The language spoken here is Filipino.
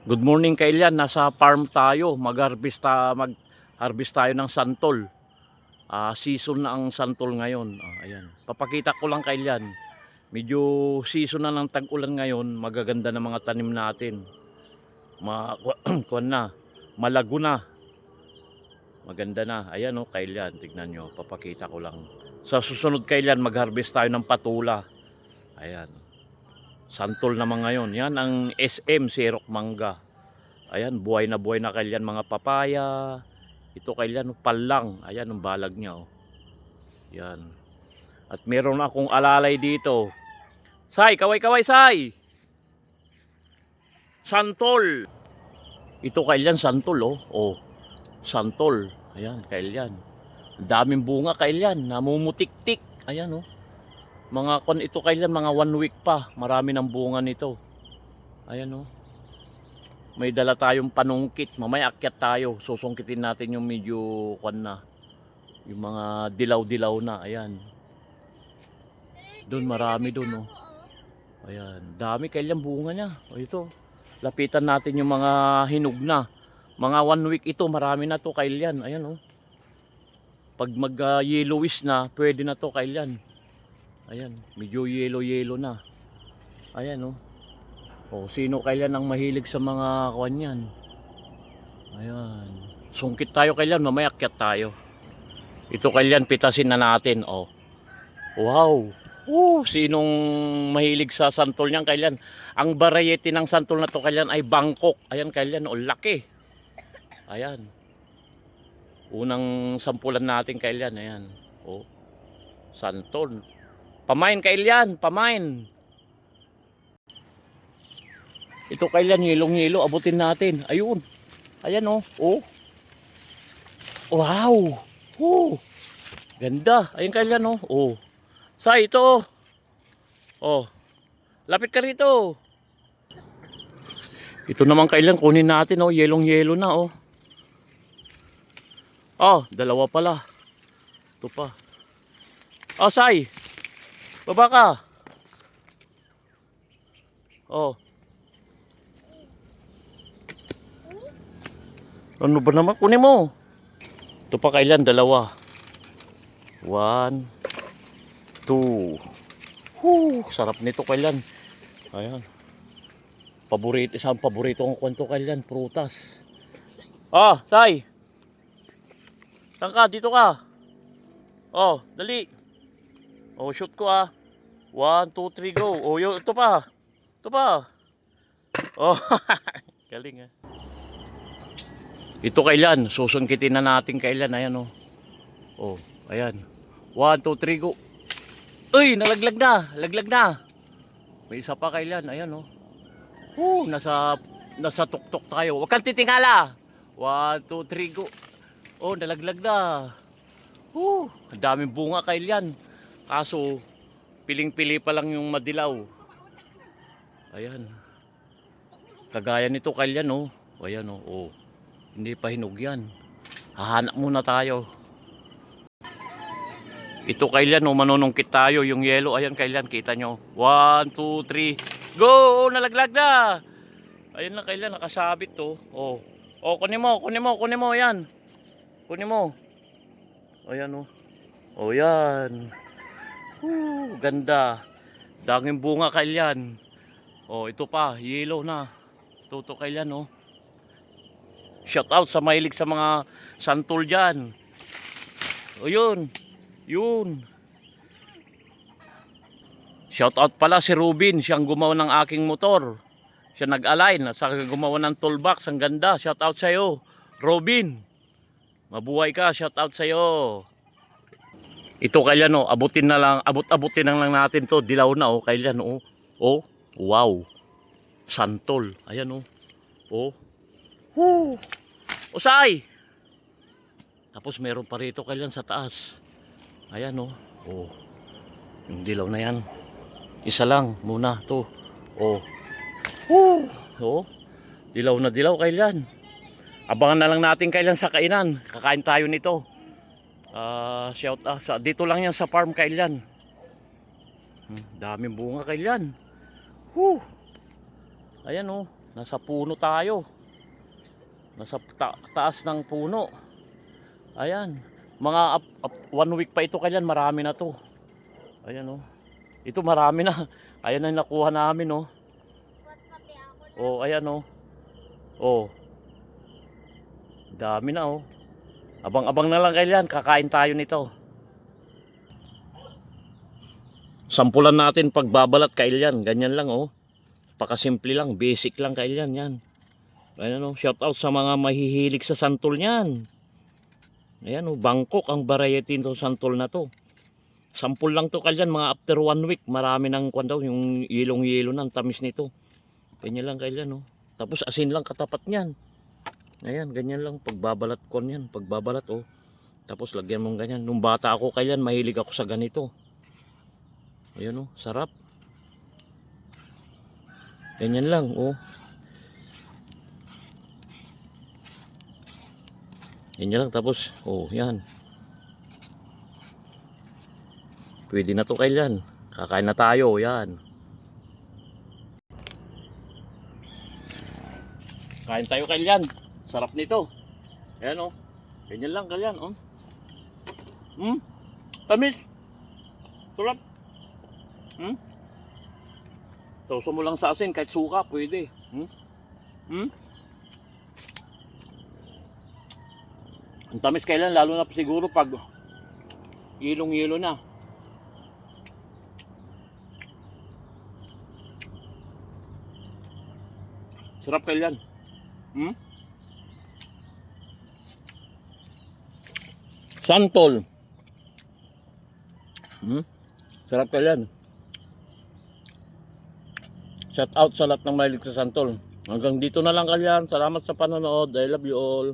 Good morning Kailian, nasa farm tayo, mag-harvest tayo ng santol. Season na ang santol ngayon. Ayan. Papakita ko lang Kailian. Medyo season na ng tag-ulan ngayon, magaganda na mga tanim natin. Kuwan na, malago na. Maganda na. Ayan oh, Kailian, tignan nyo, papakita ko lang. Sa susunod Kailian, mag-harvest tayo ng patula. Ayan. Santol naman ngayon. Yan ang SM Sirok Mangga. Ayan, buhay na Kailian mga papaya. Ito Kailian, palang. Ayan ang balag niya oh. Yan. At meron akong alalay dito. Say, kaway-kaway say. Santol. Ito Kailian, santol oh. Oh, santol. Ayan, Kailian. Daming bunga Kailian, namumutik-tik. Ayan oh. Mga kon ito Kailian, mga 1 week pa. Marami ng bunga nito. Ayan oh. May dala tayong panungkit. Mamaya akyat tayo. Susungkitin natin yung medyo kon na. Yung mga dilaw-dilaw na. Ayan. Doon marami doon oh. Ayan. Dami Kailian bunga niya. O ito. Lapitan natin yung mga hinog na. Mga 1 week ito. Marami na to Kailian. Ayan oh. Pag mag yellowish na, pwede na to Kailian. Ayan, medyo yellow na. Ayan oh. Oh, sino Kailian ang mahilig sa mga kuwan yan? Ayan. Sungkit tayo Kailian, mamaya akyat tayo. Ito Kailian, pitasin na natin oh. Wow. Sinong mahilig sa santol niyan Kailian? Ang variety ng santol na to Kailian ay Bangkok. Ayan Kailian, oh laki. Ayan. Unang sampulan natin Kailian, ayan. Oh. Santol. Pamain Kailian, pamain. Ito Kailian, hilong-hilo, abutin natin. Ayun. Ayan oh. Oh. Wow. Oh. Ganda. Ayun Kailian oh. Oh. Sa ito. Oh. Lapit ka rito. Ito naman Kailian, kunin natin oh, yelong-yelo na oh. Oh, dalawa pala. Ito pa. Oh, Say. Baba ka. Oh. Ano ba naman? Kunin mo. Ito pa Kailian, dalawa. 1, 2. Sarap nito Kailian. Ayan. Isang paborito kong kwento Kailian, prutas. Oh, Say. Saan ka? Dito ka. Oh, dali. Oh, shoot ko ah. 1, 2, 3, go. Oh, ito pa. Ito pa. Oh, galing ah. Ito Kailian, susungkitin na natin Kailian. Ayan oh. Oh, ayan. 1, 2, 3, go. Uy, nalaglag na. Laglag na. May isa pa Kailian. Ayan oh. Nasa tuktok tayo. Huwag kang titingala. 1, 2, 3, go. Oh, nalaglag na. Ang daming bunga Kailian. Kaso, piling-pili pa lang yung madilaw. Ayan. Kagaya nito Kailian oh. Ayan oh. Oh. Hindi pa hinog yan. Hahanap muna tayo. Ito Kailian oh, manunungkit tayo. Yung yellow, ayan Kailian, kita nyo. 1, 2, 3, go! Nalaglag na! Ayan lang Kailian, nakasabit to. Oh. Oh, kunin mo, yan. Kunin mo. Ayan oh. Oh, yan. Ganda. Danging bunga Kailian. Oh, ito pa, yellow na. Ito Kailian oh. Shout out sa mahilig sa mga santol dyan. O yun. Shout out pala si Rubin. Siyang gumawa ng aking motor. Siya nag-align. Sa gumawa ng toolbox. Ang ganda. Shout out sa'yo Robin. Mabuhay ka. Shout out sa'yo. Ito Kailian oh. Abutin lang natin to. Dilaw na oh Kailian oh. Oh. Wow. Santol. Ayan oh. Oh. Usay. Tapos meron pa rito Kailian sa taas. Ayan oh. Oh. Yung dilaw na yan. Isa lang muna to. Oh. Oh. Dilaw na dilaw Kailian. Abangan na lang natin Kailian sa kainan. Kakain tayo nito. Shout out dito lang yan sa farm Kailian. Daming bunga Kailian. Ayan oh. Nasa puno tayo. Nasa taas ng puno. Ayan. Mga 1 week pa ito kailan, marami na to. Ayan oh. Ito marami na. Ayan na yung nakuha namin oh. Oh, ayan oh. Oh. Dami na oh. Abang-abang na lang kailan, kakain tayo nito. Sampulan natin pagbabalat kailan, ganyan lang oh. Pakasimple lang, basic lang kailan yan. Ayan oh, shout out sa mga mahihilig sa santol niyan. Ayan oh, Bangkok ang variety ng santol na to. Sampul lang to kailan, mga after 1 week, marami nang kwan daw, yung yelong-yelo na, ang tamis nito. Ganyan lang kailan oh. Tapos asin lang katapat niyan. Ayan, ganyan lang, pagbabalat ko yan, pagbabalat oh. Tapos lagyan mong ganyan. Nung bata ako kailan, mahilig ako sa ganito. Ayan oh, sarap. Ganyan lang oh. Ganyan lang, tapos oh, yan. Pwede na to kailan. Kakain na tayo, yan. Kain tayo kailan. Sarap nito. Ayan oh. Ganyan lang kailan oh. Tamis. Sarap. Sauso mo lang sa asin, kahit suka, pwede. Ang tamis kailan, lalo na siguro pag ilong-yelo na. Sarap kailan. Santol. Sarap kailan. Shout out sa lahat ng mahilig sa santol. Hanggang dito na lang kailan. Salamat sa panonood. I love you all.